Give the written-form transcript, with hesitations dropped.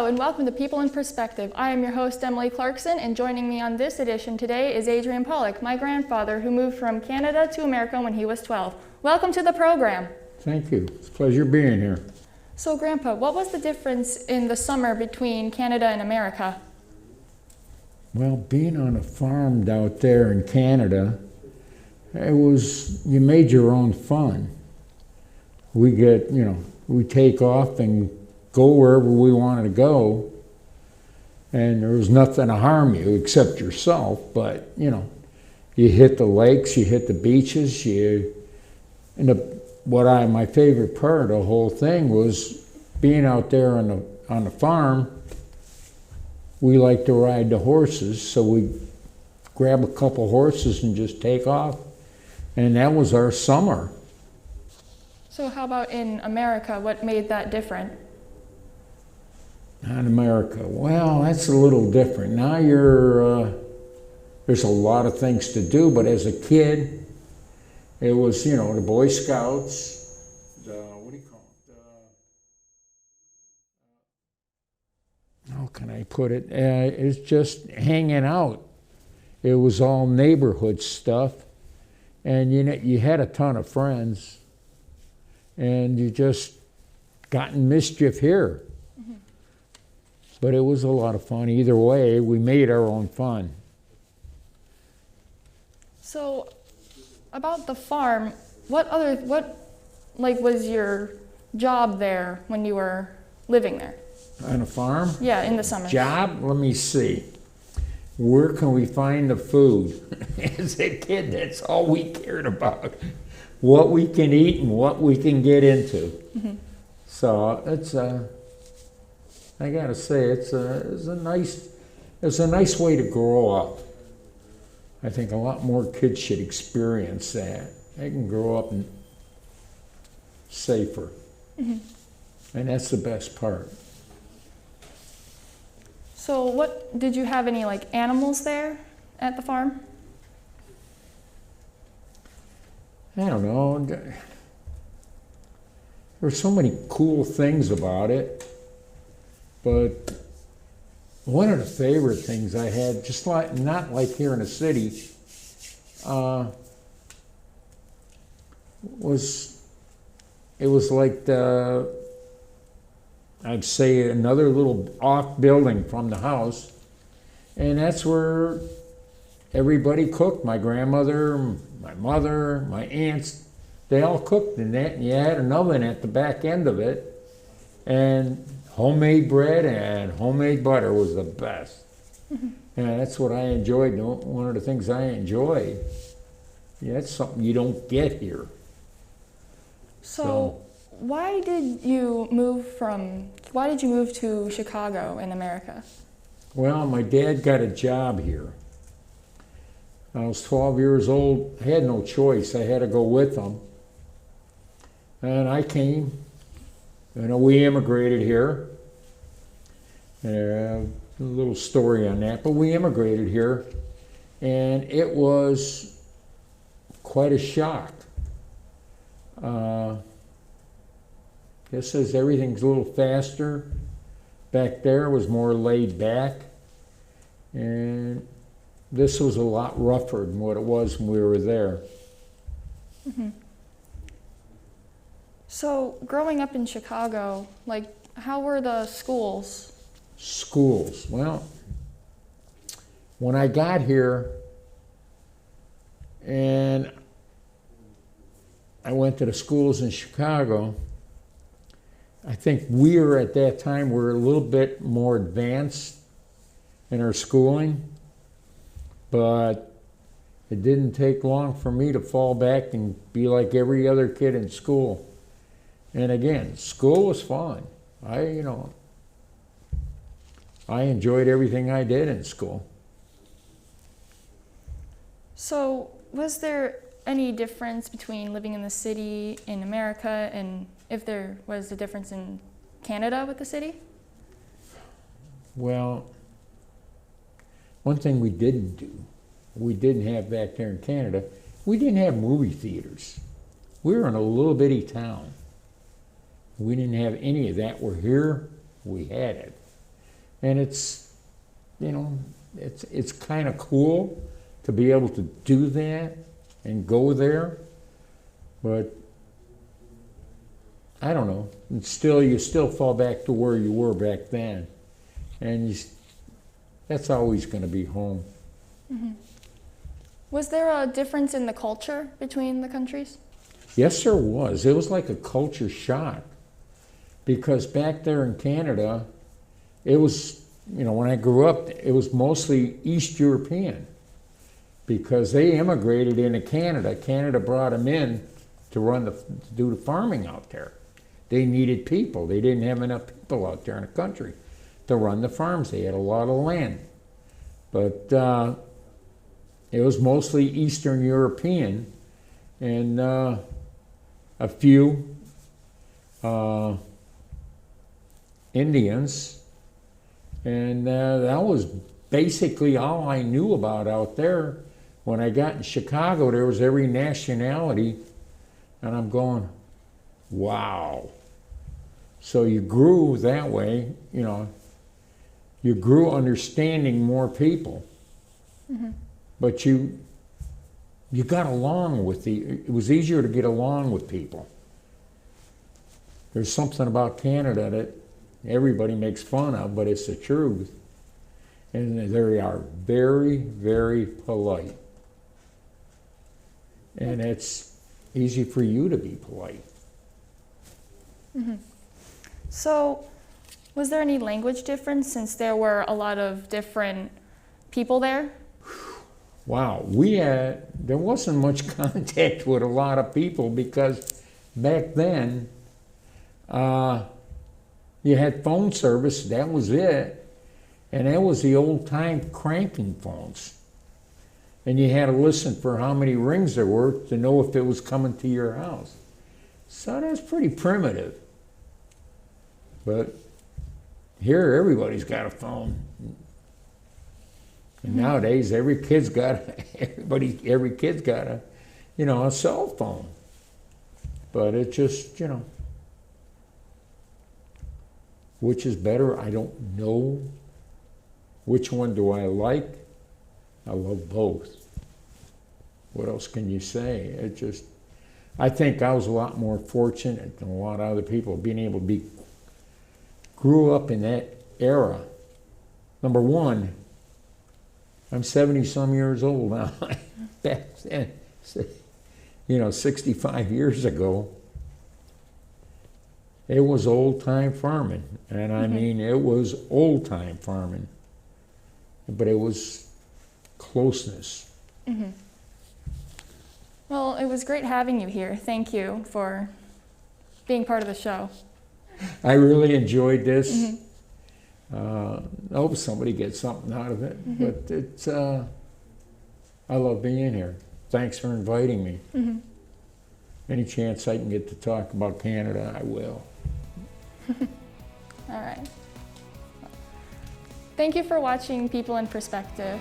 Hello and welcome to People in Perspective. I am your host, Emily Clarkson, and joining me on this edition today is Adrian Paluck, my grandfather who moved from Canada to America when he was 12. Welcome to the program. Thank you. It's a pleasure being here. So Grandpa, what was the difference in the summer between Canada and America? Well, being on a farm out there in Canada, you made your own fun. We take off and go wherever we wanted to go, and there was nothing to harm you except yourself, but you hit the lakes, you hit the beaches, my favorite part of the whole thing was being out there on the farm. We like to ride the horses, so we grab a couple horses and just take off, and that was our summer. So how about in America? What made that different? Not America. Well, that's a little different. Now there's a lot of things to do, but as a kid, it was, the Boy Scouts, what do you call it? How can I put it? It's just hanging out. It was all neighborhood stuff, and you had a ton of friends, and you just got in mischief here. But it was a lot of fun. Either way, we made our own fun. So, about the farm, what was your job there when you were living there? On a farm? Yeah, in the summer. Job? Let me see. Where can we find the food? As a kid, that's all we cared about. What we can eat and what we can get into. Mm-hmm. So it's I gotta say, it's a nice way to grow up. I think a lot more kids should experience that. They can grow up safer, mm-hmm. And that's the best part. So, did you have any animals there at the farm? I don't know. There's so many cool things about it. But one of the favorite things I had, not like here in the city, was like I'd say another little off building from the house, and that's where everybody cooked. My grandmother, my mother, my aunts, they all cooked in that, and you had an oven at the back end of it, and homemade bread and homemade butter was the best. Mm-hmm. And that's what I enjoyed. One of the things I enjoyed. Yeah, that's something you don't get here. So why did you move to Chicago in America? Well, my dad got a job here. I was 12 years old. I had no choice. I had to go with him. And I came. We immigrated here. A little story on that, but we immigrated here, and it was quite a shock. Just as everything's a little faster, back there was more laid back, and this was a lot rougher than what it was when we were there. Mm-hmm. So, growing up in Chicago, how were the schools? Schools. Well, when I got here and I went to the schools in Chicago, I think we were at that time, a little bit more advanced in our schooling, but it didn't take long for me to fall back and be like every other kid in school. And again, school was fun. I enjoyed everything I did in school. So, was there any difference between living in the city in America and if there was a difference in Canada with the city? Well, one thing we didn't have back there in Canada, we didn't have movie theaters. We were in a little bitty town. We didn't have any of that. We're here, we had it. And it's, you know, it's kind of cool to be able to do that and go there, but I don't know. And still, you still fall back to where you were back then, and that's always going to be home. Mm-hmm. Was there a difference in the culture between the countries? Yes, there was. It was like a culture shock, because back there in Canada, it was, you know, when I grew up, it was mostly East European, because they immigrated into Canada. Canada brought them in to do the farming out there. They needed people. They didn't have enough people out there in the country to run the farms. They had a lot of land. But it was mostly Eastern European, and a few Indians, and that was basically all I knew about out there. When I got in Chicago, there was every nationality, and I'm going, wow. So you grew that way, you know, you grew understanding more people, mm-hmm. but you got along with it was easier to get along with people. There's something about Canada that everybody makes fun of, but it's the truth. And they are very, very polite. And it's easy for you to be polite. Mm-hmm. So, was there any language difference since there were a lot of different people there? Wow, there wasn't much contact with a lot of people, because back then you had phone service, that was it, and that was the old time cranking phones. And you had to listen for how many rings there were to know if it was coming to your house. So that's pretty primitive. But here, everybody's got a phone. And nowadays, every kid's got a, you know, a cell phone. But it just, you know, which is better? I don't know. Which one do I like? I love both. What else can you say? I think I was a lot more fortunate than a lot of other people, being able to grew up in that era. Number one, I'm 70-some years old now. Back then, you know, 65 years ago, it was old-time farming. And I mean, it was old-time farming. But it was closeness. Mm-hmm. Well, it was great having you here. Thank you for being part of the show. I really enjoyed this. Mm-hmm. I hope somebody gets something out of it. Mm-hmm. But it's, I love being here. Thanks for inviting me. Mm-hmm. Any chance I can get to talk about Canada, I will. All right. Thank you for watching People in Perspective.